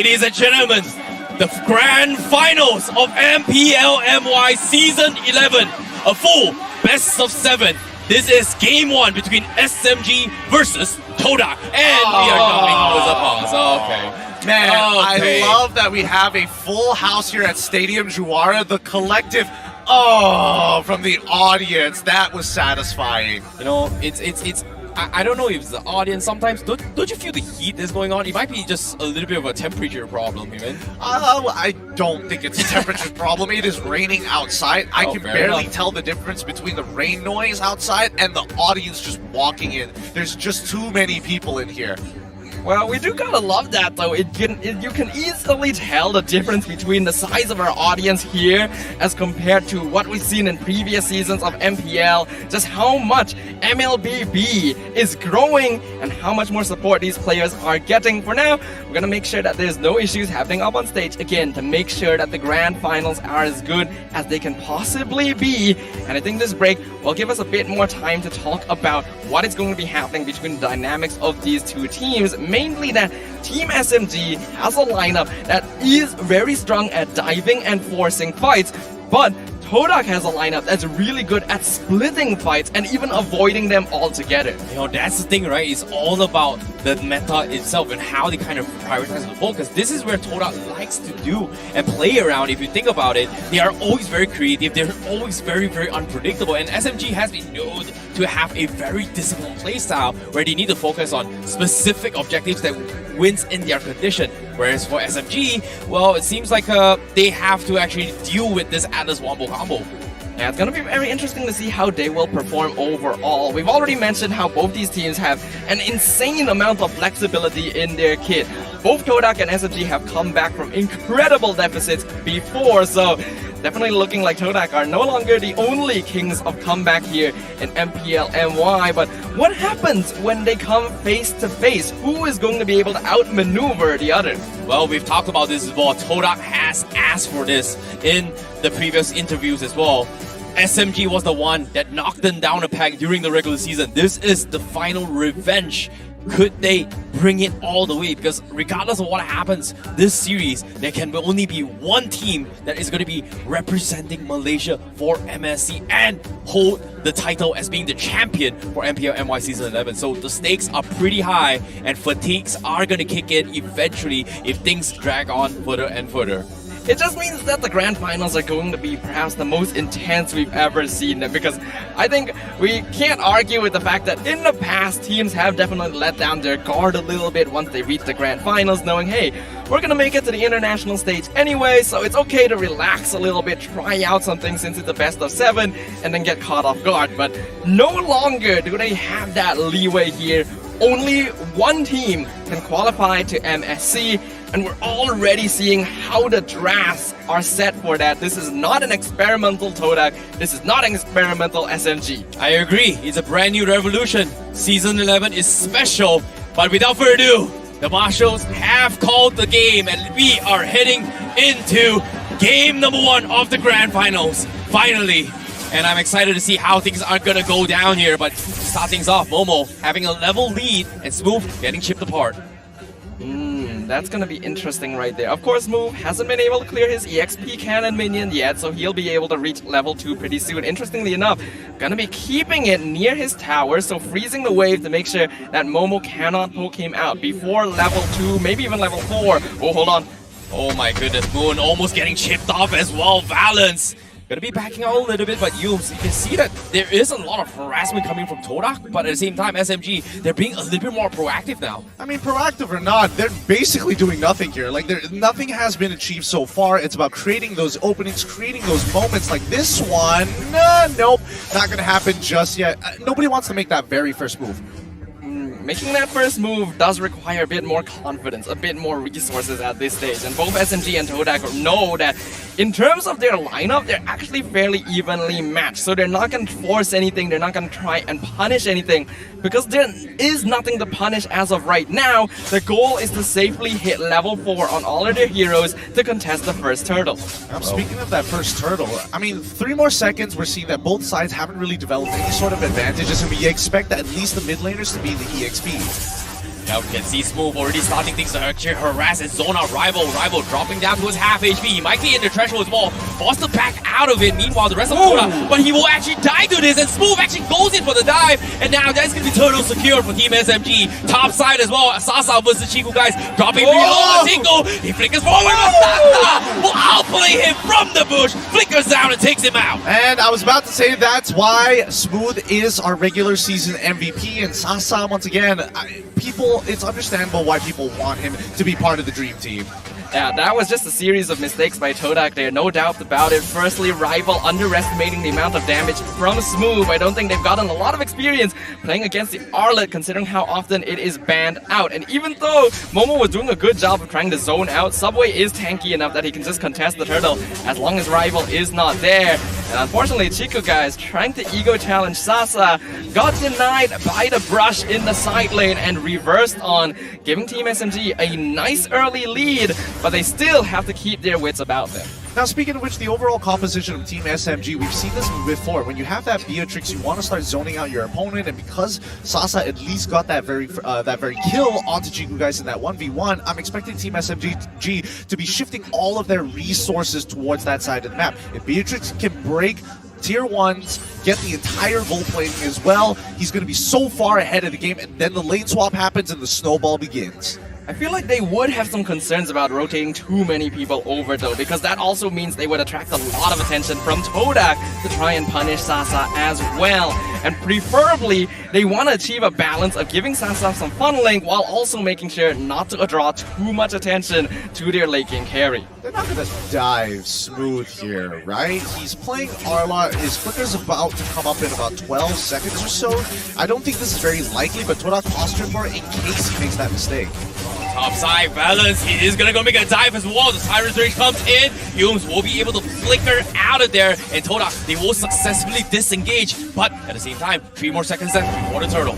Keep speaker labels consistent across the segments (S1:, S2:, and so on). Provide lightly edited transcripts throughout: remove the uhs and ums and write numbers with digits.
S1: Ladies and gentlemen, the grand finals of MPLMY Season 11, a full best of 7. This is game 1 between SMG versus Todak, and we are jumping with a pause. Okay.
S2: Man,
S1: Okay.
S2: I love that we have a full house here at Stadium Juara. The collective, from the audience, that was satisfying.
S1: You know, I don't know if it's the audience. Sometimes don't you feel the heat that's going on? It might be just a little bit of a temperature problem, even.
S2: I don't think it's a temperature problem. It is raining outside. I can
S1: fair
S2: barely
S1: enough.
S2: tell the difference between the rain noise outside and the audience just walking in. There's just too many people in here.
S3: Well, we do gotta love that though. You can easily tell the difference between the size of our audience here as compared to what we've seen in previous seasons of MPL. Just how much MLBB is growing and how much more support these players are getting. For now, we're gonna make sure that there's no issues happening up on stage again to make sure that the grand finals are as good as they can possibly be. And I think this break will give us a bit more time to talk about what is going to be happening between the dynamics of these two teams. Mainly that Team SMG has a lineup that is very strong at diving and forcing fights, but Todak has a lineup that's really good at splitting fights and even avoiding them altogether.
S1: You know, that's the thing, right? It's all about the meta itself and how they kind of prioritize the focus. This is where Todak likes to do and play around. If you think about it, they are always very creative. They're always very, very unpredictable. And SMG has been known to have a very disciplined playstyle where they need to focus on specific objectives that wins in their condition. Whereas for SMG, well, it seems like they have to actually deal with this Atlas Wombo combo.
S3: Yeah, it's going to be very interesting to see how they will perform overall. We've already mentioned how both these teams have an insane amount of flexibility in their kit. Both Todak and SMG have come back from incredible deficits before, so definitely looking like Todak are no longer the only kings of comeback here in MPL MY. But what happens when they come face to face? Who is going to be able to outmaneuver the other?
S1: Well, we've talked about this as well. Todak has asked for this in the previous interviews as well. SMG was the one that knocked them down a peg during the regular season. This is the final revenge. Could they bring it all the way? Because regardless of what happens this series, there can only be one team that is going to be representing Malaysia for MSC and hold the title as being the champion for MPL MY Season 11. So the stakes are pretty high and fatigues are going to kick in eventually if things drag on further and further.
S3: It just means that the grand finals are going to be perhaps the most intense we've ever seen them, because I think we can't argue with the fact that in the past teams have definitely let down their guard a little bit once they reach the grand finals, knowing, hey, we're gonna make it to the international stage anyway, so it's okay to relax a little bit, try out something since it's a best of 7 and then get caught off guard. But no longer do they have that leeway here. Only one team can qualify to MSC, and we're already seeing how the drafts are set for that. This is not an experimental Todak. This is not an experimental SMG.
S1: I agree. It's a brand new revolution. Season 11 is special. But without further ado, the Marshals have called the game and we are heading into game number 1 of the grand finals. Finally. And I'm excited to see how things are going to go down here. But to start things off, Momo having a level lead and Smooth getting chipped apart.
S3: That's gonna be interesting right there. Of course, Move hasn't been able to clear his EXP cannon minion yet, so he'll be able to reach level 2 pretty soon. Interestingly enough, gonna be keeping it near his tower, so freezing the wave to make sure that Momo cannot poke him out before level 2, maybe even level 4. Oh, hold on.
S1: Oh my goodness, Moon almost getting chipped off as well. Valenz gonna be backing out a little bit, but you can see that there is a lot of harassment coming from Todak, but at the same time, SMG, they're being a little bit more proactive now.
S2: I mean, proactive or not, they're basically doing nothing here. Like, nothing has been achieved so far. It's about creating those openings, creating those moments like this one. Nope, not gonna happen just yet. Nobody wants to make that very first move.
S3: Making that first move does require a bit more confidence, a bit more resources at this stage, and both SMG and Todak know that in terms of their lineup, they're actually fairly evenly matched, so they're not going to force anything, they're not going to try and punish anything, because there is nothing to punish as of right now. The goal is to safely hit level 4 on all of their heroes to contest the first turtle.
S2: Speaking of that first turtle, I mean, 3 more seconds, we're seeing that both sides haven't really developed any sort of advantages, and we expect at least the mid laners to be the EXP.
S1: Now we can see Smooth already starting things to actually harass and zone out Rival. Rival dropping down towards half HP. He might be in the threshold as well. Foster back out of it. Meanwhile, the rest of Todak, but he will actually die to this, and Smooth actually goes in for the dive. And now that's going to be Turtle secured for Team SMG. Top side as well. Sasa versus Chiku, guys. Dropping below Tingle. He flickers forward, but Sasa will outplay him from the bush. Flickers down and takes him out.
S2: And I was about to say that's why Smooth is our regular season MVP, and Sasa, once again, it's understandable why people want him to be part of the Dream Team.
S3: Yeah, that was just a series of mistakes by Todak there, no doubt about it. Firstly, Rival underestimating the amount of damage from Smooth. I don't think they've gotten a lot of experience playing against the Arlet, considering how often it is banned out. And even though Momo was doing a good job of trying to zone out, Subway is tanky enough that he can just contest the turtle as long as Rival is not there. And unfortunately, Chiku, guys, trying to ego challenge Sasa, got denied by the brush in the side lane and reversed on, giving Team SMG a nice early lead, but they still have to keep their wits about them.
S2: Now, speaking of which, the overall composition of Team SMG, we've seen this before. When you have that Beatrix, you want to start zoning out your opponent, and because Sasa at least got that very kill onto Chiku, guys, in that 1v1, I'm expecting Team SMG to be shifting all of their resources towards that side of the map. If Beatrix can break Tier 1s, get the entire gold plating as well, he's going to be so far ahead of the game, and then the lane swap happens and the snowball begins.
S3: I feel like they would have some concerns about rotating too many people over though, because that also means they would attract a lot of attention from Todak to try and punish Sasa as well. And preferably, they want to achieve a balance of giving Sasa some funneling while also making sure not to draw too much attention to their late game carry.
S2: They're not going to dive Smooth here, right? He's playing Arla. His flicker's about to come up in about 12 seconds or so. I don't think this is very likely, but Todak postured for it in case he makes that mistake.
S1: Top side, Valenz, he is gonna go make a dive as well. The Tyrant's Rage comes in. Yumes will be able to flicker out of there. And Todak, they will successfully disengage. But at the same time, 3 more seconds left for the turtle.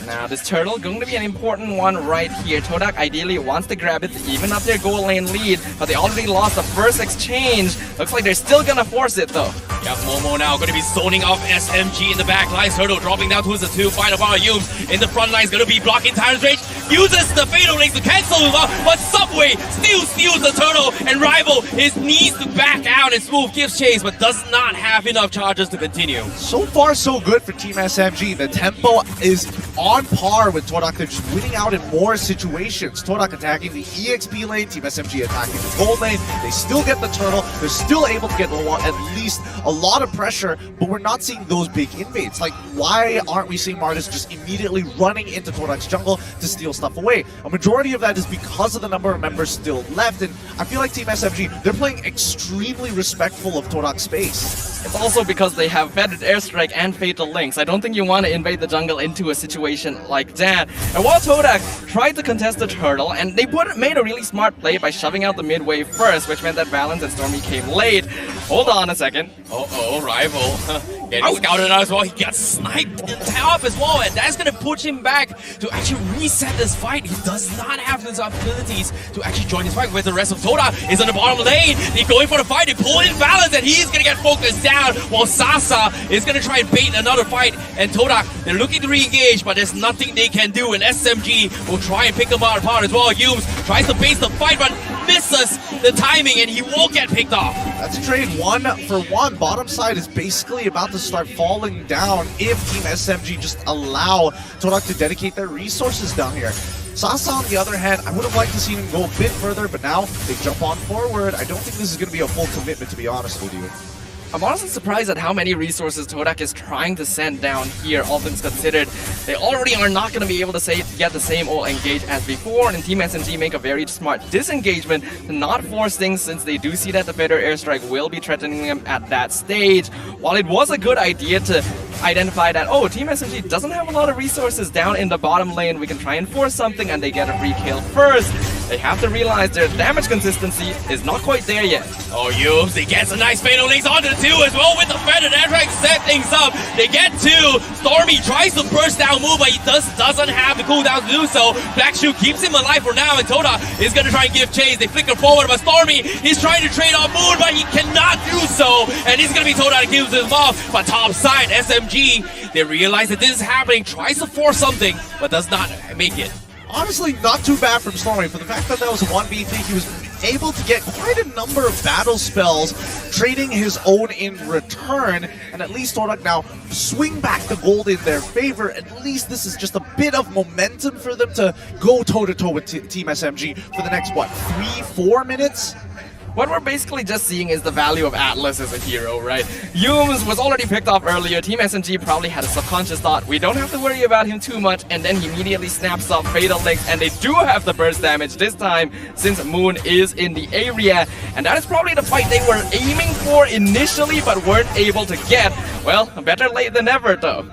S3: Now this turtle going to be an important one right here. Todak ideally wants to grab it to even up their goal lane lead, but they already lost the first exchange. Looks like they're still gonna force it though.
S1: Yeah, Momo now going to be zoning off SMG in the back lines. Turtle dropping down towards the 2. Final power Yumes in the front line is going to be blocking Tyrant's Rage. Uses the Fatal Rings to cancel him out, but Subway still steals the turtle, and Rival needs to back out, and Smooth gives chase, but does not have enough charges to continue.
S2: So far, so good for Team SMG. The tempo is on par with Todak. They're just winning out in more situations. Todak attacking the EXP lane, Team SMG attacking the gold lane. They still get the turtle. They're still able to get at least a lot of pressure, but we're not seeing those big invades. Like, why aren't we seeing Martis just immediately running into Todak's jungle to steal stuff away? A majority of that is because of the number of members still left, and I feel like Team SMG, they're playing extremely respectful of Todak's space.
S3: It's also because they have Fetid Airstrike and Fatal Links. I don't think you want to invade the jungle into a situation like that. And while Todak tried to contest the turtle, and they made a really smart play by shoving out the mid wave first, which meant that Valenz and Stormie came late. Hold on a second.
S1: Uh-oh, Rival. Getting scouted out as well. He got sniped in top as well, and that's going to push him back to actually reset this fight. He does not have those abilities to actually join this fight, where the rest of Todak is on the bottom lane. They're going for the fight. They pull in Valenz, and he's going to get focused down, while Sasa is going to try and bait another fight. And Todak, they're looking to re-engage, but there's nothing they can do, and SMG will try and pick them apart as well. Yumes tries to base the fight, but misses the timing, and he will get picked off.
S2: That's a trade 1-for-1. Bottom side is basically about to start falling down if Team SMG just allow Todak to dedicate their resources down here. Sasa, on the other hand, I would have liked to see him go a bit further, but now they jump on forward. I don't think this is going to be a full commitment, to be honest with you.
S3: I'm honestly surprised at how many resources Todak is trying to send down here, all things considered. They already are not going to be able to get the same old engage as before, and Team SMG make a very smart disengagement to not force things, since they do see that the better airstrike will be threatening them at that stage. While it was a good idea to identify that, oh, Team SMG doesn't have a lot of resources down in the bottom lane, we can try and force something, and they get a free kill first. they have to realize their damage consistency is not quite there yet.
S1: Oh, Yums, he gets a nice fatal links onto the 2 as well with the feathered airstrike, set things up. They get 2. Stormie tries to burst down move, but he doesn't have the cooldown to do so. Black Shoe keeps him alive for now, and Todak is going to try and give chase. They flicker forward, but Stormie, he's trying to trade off Moon, but he cannot do so. And he's going to be Todak that kills him off. But top side, SMG, they realize that this is happening, tries to force something, but does not make it.
S2: Honestly, not too bad from Stormie. For the fact that was a 1v3, he was able to get quite a number of battle spells, trading his own in return, and at least Todak now swing back the gold in their favor. At least this is just a bit of momentum for them to go toe-to-toe with Team SMG for the next, what, 3-4 minutes?
S3: What we're basically just seeing is the value of Atlas as a hero, right? Yums was already picked off earlier. Team SMG probably had a subconscious thought, we don't have to worry about him too much, and then he immediately snaps off Fatal Links, and they do have the burst damage this time since Moon is in the area. And that is probably the fight they were aiming for initially, but weren't able to get. Well, better late than never, though.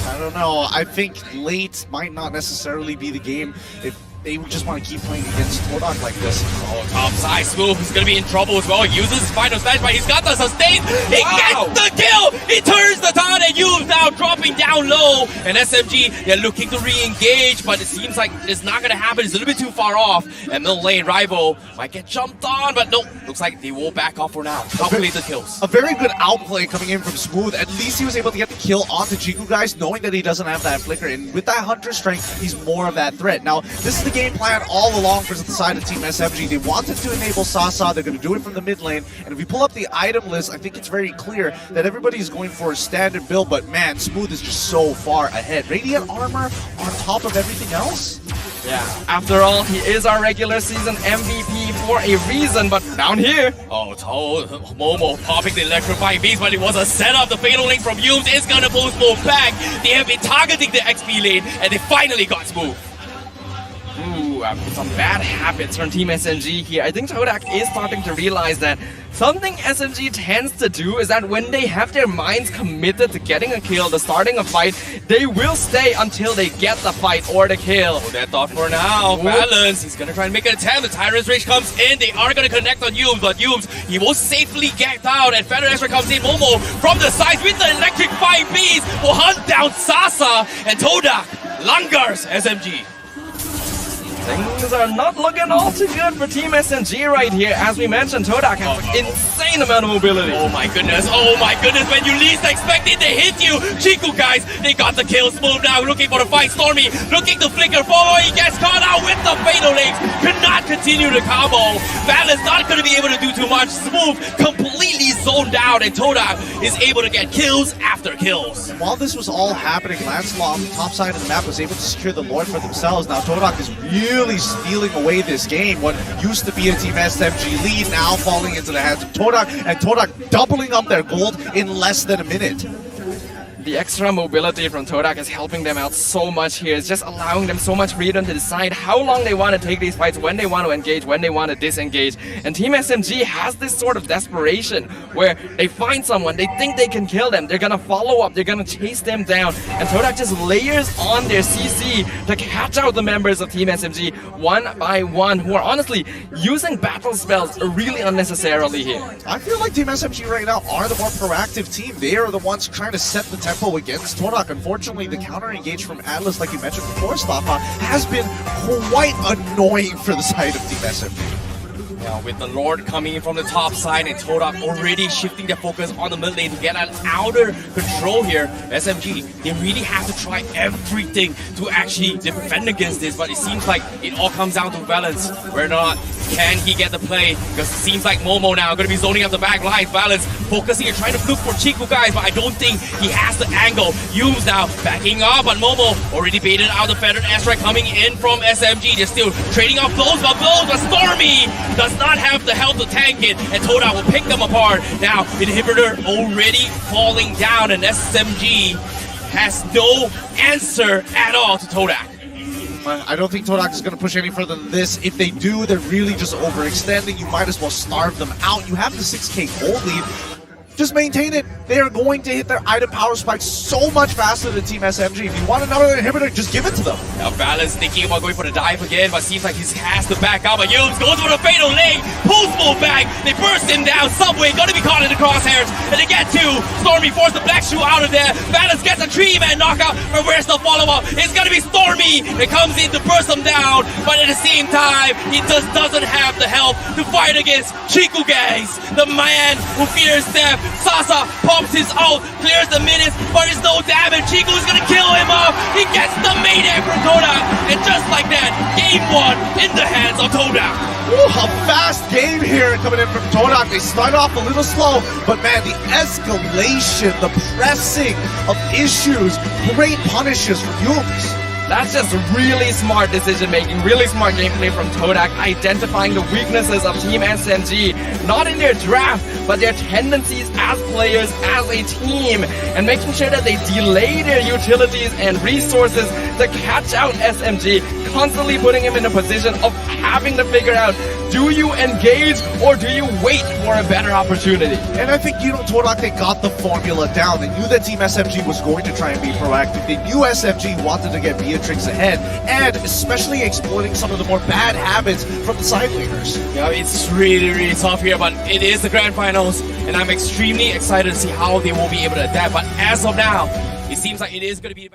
S2: I don't know. I think late might not necessarily be the game if they just want to keep playing against Todak like this.
S1: Oh, top side, Smooth is going to be in trouble as well. He uses his final smash, but he's got the sustain. He gets the kill! He turns the taunt, and Yums now dropping down low. And SMG, they're looking to re-engage, but it seems like it's not going to happen. It's a little bit too far off. And middle lane rival might get jumped on, but no, looks like they will back off for now. Calculate the kills.
S2: A very good outplay coming in from Smooth. At least he was able to get the kill onto Jiku, guys, knowing that he doesn't have that flicker. And with that Hunter strength, he's more of that threat. Now, this is the game plan all along for the side of Team SMG. They wanted to enable Sasa. They're going to do it from the mid lane. And if we pull up the item list, I think it's very clear that everybody's going for a standard build. But man, Smooth is just so far ahead. Radiant armor on top of everything else?
S3: Yeah, after all, he is our regular season MVP for a reason, but down here...
S1: Oh, Momo popping the electrifying beast, but it was a setup. The fatal link from Yums is going to pull Smooth back. They have been targeting the XP lane, and they finally got Smooth.
S3: Ooh, some bad habits from Team SMG here. I think Todak is starting to realize that something SMG tends to do is that when they have their minds committed to getting a kill, to starting a fight, they will stay until they get the fight or the kill.
S1: Oh, that thought for now. Valenz, he's gonna try and make an attempt. The Tyrant's Rage comes in. They are gonna connect on Yums, but Yums, he will safely get out. And Feather Ezra comes in. Momo from the sides with the electrifying beast will hunt down Sasa and Todak. Langars SMG.
S3: Things are not looking all too good for Team SMG right here. As we mentioned, Todak has an insane amount of mobility.
S1: Oh my goodness, when you least expect it, they hit you. Chiku, guys, they got the kill. Smooth now looking for the fight. Stormie looking to flicker forward. He gets caught out with the fatal links. Cannot continue the combo. Valenz not going to be able to do too much. Smooth completely zoned out, and Todak is able to get kills after kills.
S2: While this was all happening, Lancelot on the top side of the map was able to secure the Lord for themselves. Now Todak is really stealing away this game. What used to be a Team SMG lead now falling into the hands of Todak, and Todak doubling up their gold in less than a minute.
S3: The extra mobility from Todak is helping them out so much here. It's just allowing them so much freedom to decide how long they want to take these fights, when they want to engage, when they want to disengage. And Team SMG has this sort of desperation where they find someone, they think they can kill them, they're going to follow up, they're going to chase them down. And Todak just layers on their CC to catch out the members of Team SMG one by one, who are honestly using battle spells really unnecessarily here.
S2: I feel like Team SMG right now are the more proactive team. They are the ones trying to set the tempo against Todak. Unfortunately, the counter engage from Atlas, like you mentioned before, Staffa, has been quite annoying for the side of Team SMG.
S1: Now with the Lord coming in from the top side and Todak already shifting their focus on the mid lane to get an outer control here, SMG, they really have to try everything to actually defend against this, but it seems like it all comes down to Valenz. Where not, can he get the play? Because it seems like Momo now going to be zoning up the back line. Valenz focusing and trying to look for Chiku, guys, but I don't think he has the angle. Yums now backing up, but Momo already baited out the Feathered Airstrike coming in from SMG. They're still trading off blows, but Stormie does not have the health to tank it, and Todak will pick them apart. Now, Inhibitor already falling down, and SMG has no answer at all to Todak.
S2: I don't think Todak is going to push any further than this. If they do, they're really just overextending. You might as well starve them out. You have the 6k gold lead. just maintain it. They are going to hit their item power spike so much faster than Team SMG. If you want another inhibitor, just give it to them.
S1: Now Valenz thinking about going for the dive again, but seems like he has to back out. But Yums goes for the fatal leg, pulls move back. They burst him down. Subway gonna be caught in the crosshairs, and they get two. Stormie forced the black shoe out of there. Valenz gets a 3-man knockout, but where's the follow-up? It's gonna be Stormie that comes in to burst him down, but at the same time, he just doesn't have the health to fight against Chiku Gangs, the man who fears death. Sasa pops his ult, clears the minutes, but it's no damage. Chiku is gonna kill him off. He gets the Mayday from Todak, and just like that, game 1 in the hands of Todak.
S2: Ooh, a fast game here coming in from Todak. They start off a little slow, but man, the escalation, the pressing of issues, great punishes from Yums.
S3: That's just really smart decision making, really smart gameplay from Todak, identifying the weaknesses of Team SMG, not in their draft, but their tendencies as players, as a team, and making sure that they delay their utilities and resources to catch out SMG, constantly putting him in a position of having to figure out, do you engage or do you wait for a better opportunity?
S2: And I think, Todak, they got the formula down. They knew that Team SMG was going to try and be proactive. They knew SMG wanted to get Beatrix ahead, and especially exploiting some of the more bad habits from the side laners.
S1: Yeah, it's really, really tough here, but it is the grand finals, and I'm extremely excited to see how they will be able to adapt. But as of now, it seems like it is going to be